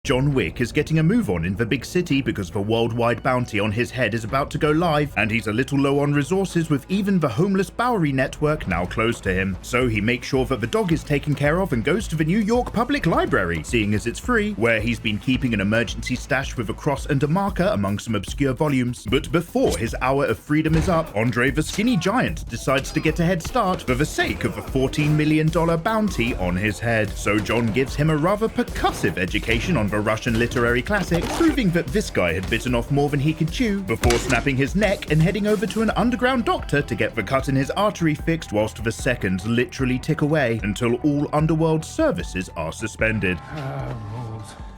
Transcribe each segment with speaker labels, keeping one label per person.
Speaker 1: John Wick is getting a move on in the big city because the worldwide bounty on his head is about to go live, and he's a little low on resources with even the homeless Bowery network now closed to him. So he makes sure that the dog is taken care of and goes to the New York Public Library, seeing as it's free, where he's been keeping an emergency stash with a cross and a marker among some obscure volumes. But before his hour of freedom is up, Andre the Skinny Giant decides to get a head start for the sake of the $14 million bounty on his head. So John gives him a rather percussive education on the Russian literary classic, proving that this guy had bitten off more than he could chew, before snapping his neck and heading over to an underground doctor to get the cut in his artery fixed, whilst the seconds literally tick away until all underworld services are suspended,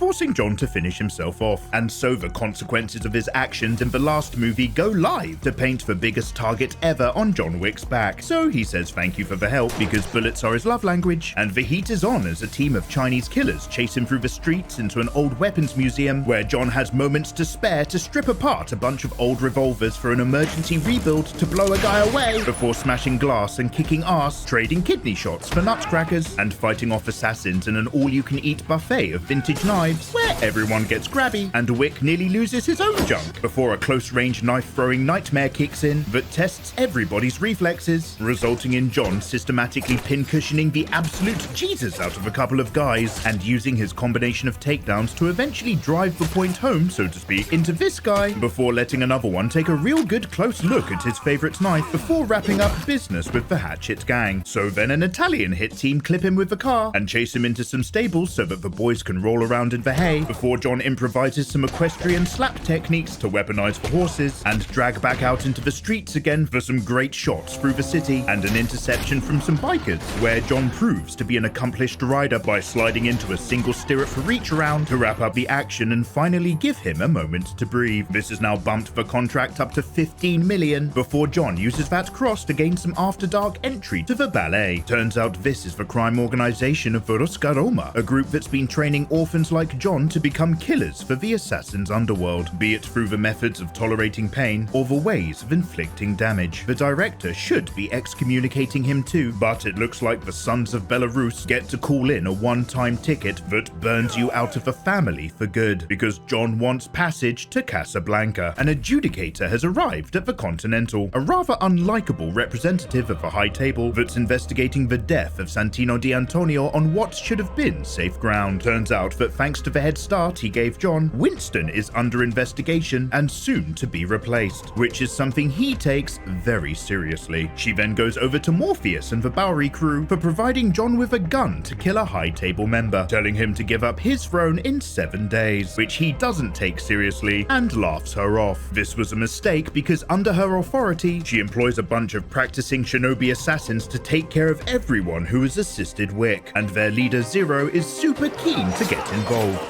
Speaker 1: forcing John to finish himself off. And so the consequences of his actions in the last movie go live to paint the biggest target ever on John Wick's back. So he says thank you for the help because bullets are his love language, and the heat is on as a team of Chinese killers chase him through the streets into an old weapons museum where John has moments to spare to strip apart a bunch of old revolvers for an emergency rebuild to blow a guy away, before smashing glass and kicking ass, trading kidney shots for nutcrackers, and fighting off assassins in an all-you-can-eat buffet of vintage knives where everyone gets grabby, and Wick nearly loses his own junk before a close-range knife-throwing nightmare kicks in that tests everybody's reflexes, resulting in John systematically pin-cushioning the absolute Jesus out of a couple of guys, and using his combination of takedowns to eventually drive the point home, so to speak, into this guy, before letting another one take a real good close look at his favorite knife before wrapping up business with the Hatchet gang. So then an Italian hit team clip him with the car and chase him into some stables so that the boys can roll around in the hay, before John improvises some equestrian slap techniques to weaponize the horses and drag back out into the streets again for some great shots through the city and an interception from some bikers, where John proves to be an accomplished rider by sliding into a single stirrup for reach around to wrap up the action and finally give him a moment to breathe. This has now bumped the contract up to $15 million before John uses that cross to gain some after dark entry to the ballet. Turns out this is the crime organization of the Rosary, a group that's been training orphans like John to become killers for the assassin's underworld, be it through the methods of tolerating pain or the ways of inflicting damage. The director should be excommunicating him too, but it looks like the Sons of Belarus get to call in a one-time ticket that burns you out of the family for good, because John wants passage to Casablanca. An adjudicator has arrived at the Continental, a rather unlikable representative of the high table that's investigating the death of Santino D'Antonio on what should have been safe ground. Turns out that thanks to the head start he gave John, Winston is under investigation and soon to be replaced, which is something he takes very seriously. She then goes over to Morpheus and the Bowery crew for providing John with a gun to kill a high table member, telling him to give up his throne in 7 days, which he doesn't take seriously and laughs her off. This was a mistake because under her authority, she employs a bunch of practicing shinobi assassins to take care of everyone who has assisted Wick, and their leader Zero is super keen to get involved.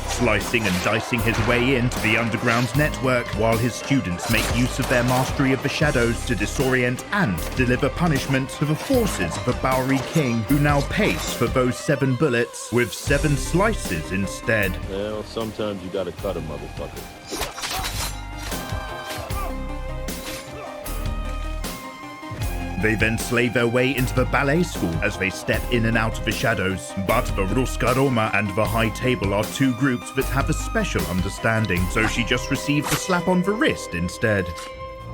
Speaker 1: Slicing and dicing his way into the underground network, while his students make use of their mastery of the shadows to disorient and deliver punishment to the forces of the Bowery King, who now pays for those 7 bullets with 7 slices instead.
Speaker 2: Well, sometimes you gotta cut a motherfucker.
Speaker 1: They then slay their way into the ballet school as they step in and out of the shadows. But the Roscaroma and the High Table are 2 groups that have a special understanding, so she just receives a slap on the wrist instead.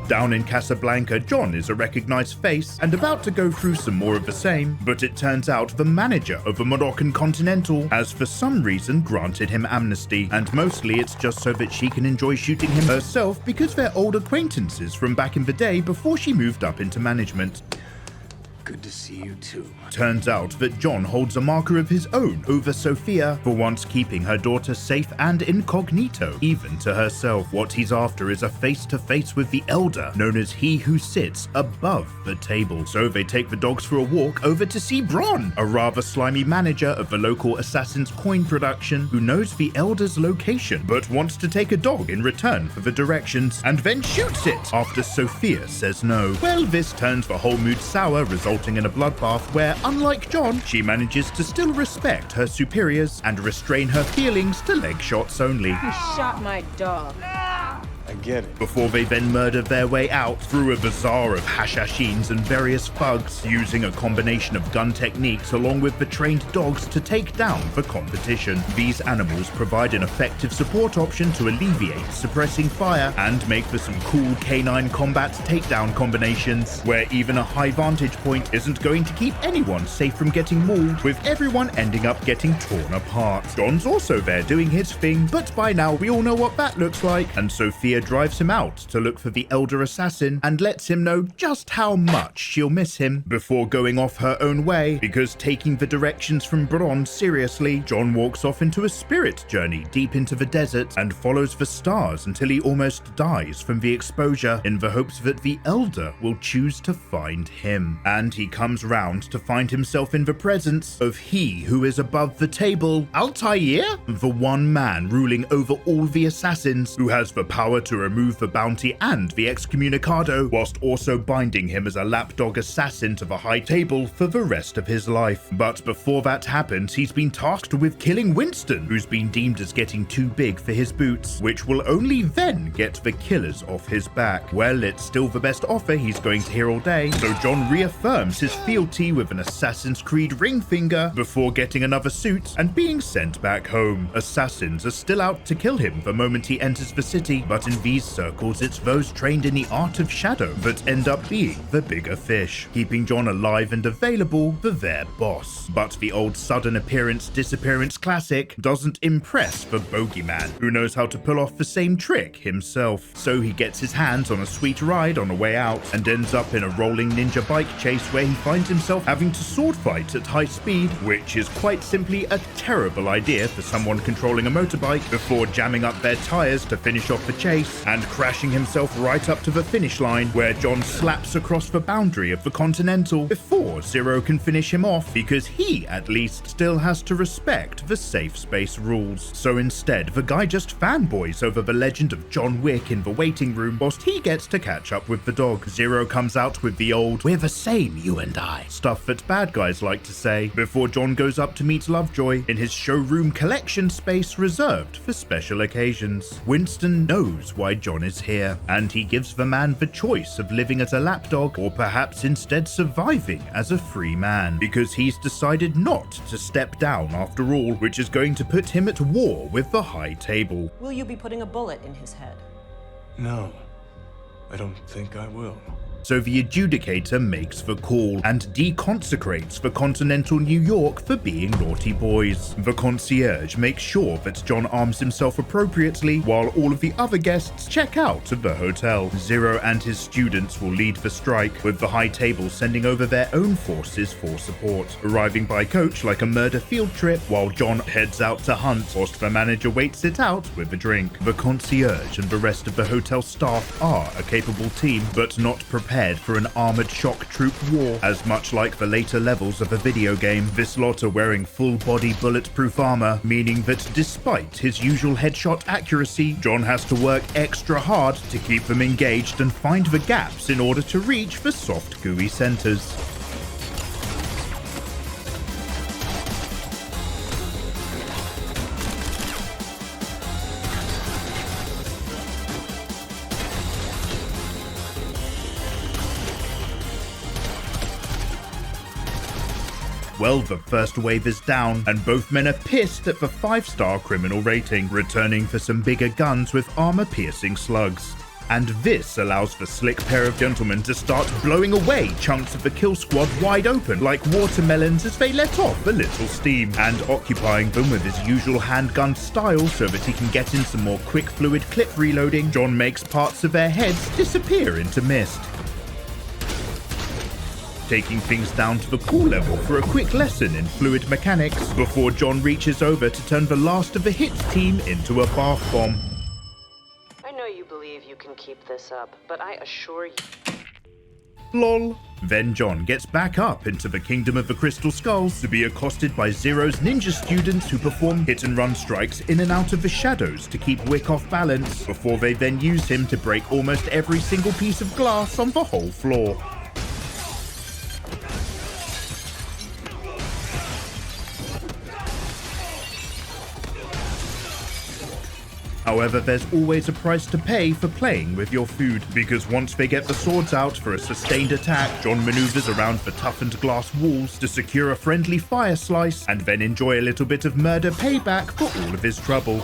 Speaker 1: Down in Casablanca, John is a recognized face and about to go through some more of the same, but it turns out the manager of the Moroccan Continental has for some reason granted him amnesty, and mostly it's just so that she can enjoy shooting him herself because they're old acquaintances from back in the day before she moved up into management.
Speaker 3: Good to see you too.
Speaker 1: Turns out that John holds a marker of his own over Sophia, for once keeping her daughter safe and incognito, even to herself. What he's after is a face-to-face with the Elder, known as He Who Sits Above the Table. So they take the dogs for a walk over to see Bron, a rather slimy manager of the local Assassin's Coin production, who knows the Elder's location, but wants to take a dog in return for the directions, and then shoots it after Sophia says no. Well, this turns the whole mood sour, resulting in a bloodbath where, unlike John, she manages to still respect her superiors and restrain her feelings to leg shots only.
Speaker 4: You shot my dog.
Speaker 2: I
Speaker 3: I get it.
Speaker 1: before they then murder their way out through a bazaar of hashashins and various thugs, using a combination of gun techniques along with the trained dogs to take down the competition. These animals provide an effective support option to alleviate suppressing fire and make for some cool canine combat takedown combinations, where even a high vantage point isn't going to keep anyone safe from getting mauled, with everyone ending up getting torn apart. John's also there doing his thing, but by now we all know what that looks like, and Sophia drives him out to look for the elder assassin and lets him know just how much she'll miss him before going off her own way, because taking the directions from Bron seriously, John walks off into a spirit journey deep into the desert and follows the stars until he almost dies from the exposure, in the hopes that the elder will choose to find him. And he comes round to find himself in the presence of he who is above the table, Altair, the one man ruling over all the assassins, who has the power to remove the bounty and the Excommunicado, whilst also binding him as a lapdog assassin to the high table for the rest of his life. But before that happens, he's been tasked with killing Winston, who's been deemed as getting too big for his boots, which will only then get the killers off his back. Well, it's still the best offer he's going to hear all day, so John reaffirms his fealty with an Assassin's Creed ring finger before getting another suit and being sent back home. Assassins are still out to kill him the moment he enters the city, but in these circles it's those trained in the art of shadow that end up being the bigger fish, keeping John alive and available for their boss. But the old sudden appearance disappearance classic doesn't impress the bogeyman, who knows how to pull off the same trick himself. So he gets his hands on a sweet ride on the way out and ends up in a rolling ninja bike chase where he finds himself having to sword fight at high speed, which is quite simply a terrible idea for someone controlling a motorbike, before jamming up their tires to finish off the chase and crashing himself right up to the finish line, where John slaps across the boundary of the Continental before Zero can finish him off, because he at least still has to respect the safe space rules. So instead, the guy just fanboys over the legend of John Wick in the waiting room whilst he gets to catch up with the dog. Zero comes out with the old "we're the same, you and I" stuff that bad guys like to say, before John goes up to meet Lovejoy in his showroom collection space reserved for special occasions. Winston knows why John is here, and he gives the man the choice of living as a lapdog or perhaps instead surviving as a free man, because he's decided not to step down after all, which is going to put him at war with the high table.
Speaker 4: Will you be putting a bullet in his head?
Speaker 3: No, I don't think I will.
Speaker 1: So the adjudicator makes the call and deconsecrates the Continental New York for being naughty boys. The concierge makes sure that John arms himself appropriately, while all of the other guests check out of the hotel. Zero and his students will lead the strike, with the high table sending over their own forces for support, arriving by coach like a murder field trip, while John heads out to hunt, whilst the manager waits it out with a drink. The concierge and the rest of the hotel staff are a capable team, but not prepared for an armored shock troop war, as much like the later levels of a video game. This lot are wearing full-body bulletproof armor, meaning that despite his usual headshot accuracy, John has to work extra hard to keep them engaged and find the gaps in order to reach the soft, gooey centers. Well, the first wave is down, and both men are pissed at the 5-star criminal rating, returning for some bigger guns with armor-piercing slugs. And this allows the slick pair of gentlemen to start blowing away chunks of the kill squad wide open like watermelons as they let off a little steam, and occupying them with his usual handgun style so that he can get in some more quick fluid clip reloading. John makes parts of their heads disappear into mist, taking things down to the pool level for a quick lesson in fluid mechanics, before John reaches over to turn the last of the hit team into a bath bomb.
Speaker 4: I know you believe you can keep this up, but I assure you...
Speaker 1: Lol. Then John gets back up into the Kingdom of the Crystal Skulls to be accosted by Zero's ninja students, who perform hit-and-run strikes in and out of the shadows to keep Wick off balance, before they then use him to break almost every single piece of glass on the whole floor. However, there's always a price to pay for playing with your food, because once they get the swords out for a sustained attack, John maneuvers around the toughened glass walls to secure a friendly fire slice, and then enjoy a little bit of murder payback for all of his trouble.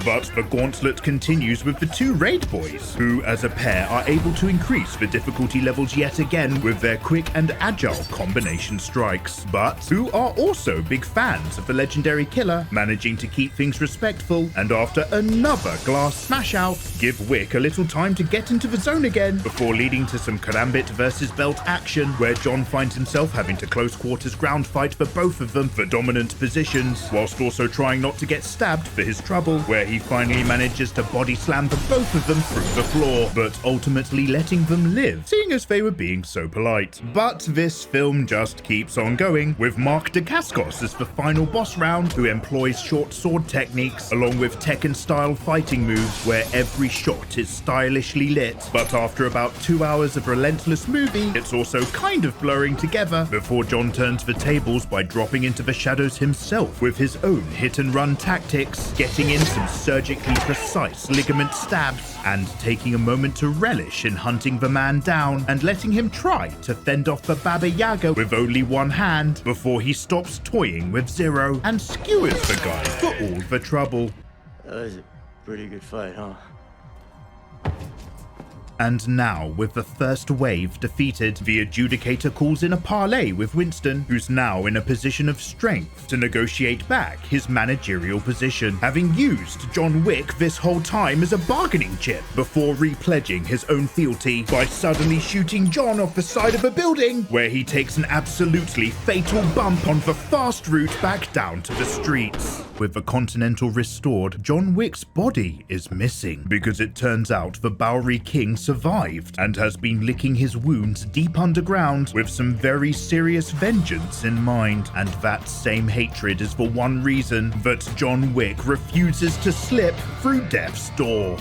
Speaker 1: But the gauntlet continues with the two raid boys, who as a pair are able to increase the difficulty levels yet again with their quick and agile combination strikes, but who are also big fans of the legendary killer, managing to keep things respectful, and after another glass smash out, give Wick a little time to get into the zone again, before leading to some karambit versus belt action, where John finds himself having to close quarters ground fight for both of them for dominant positions, whilst also trying not to get stabbed for his trouble, where he finally manages to body slam the both of them through the floor, but ultimately letting them live, seeing as they were being so polite. But this film just keeps on going, with Mark Dacascos as the final boss round, who employs short sword techniques, along with Tekken-style fighting moves where every shot is stylishly lit. But after about 2 hours of relentless movie, it's also kind of blurring together, before John turns the tables by dropping into the shadows himself with his own hit-and-run tactics, getting in some surgically precise ligament stabs, and taking a moment to relish in hunting the man down and letting him try to fend off the Baba Yaga with only one hand, before he stops toying with Zero and skewers the guy for all the trouble.
Speaker 5: That was a pretty good fight, huh?
Speaker 1: And now, with the first wave defeated, the adjudicator calls in a parley with Winston, who's now in a position of strength to negotiate back his managerial position, having used John Wick this whole time as a bargaining chip, before repledging his own fealty by suddenly shooting John off the side of a building, where he takes an absolutely fatal bump on the fast route back down to the streets. With the Continental restored, John Wick's body is missing, because it turns out the Bowery King survived and has been licking his wounds deep underground with some very serious vengeance in mind, and that same hatred is the one reason that John Wick refuses to slip through death's door.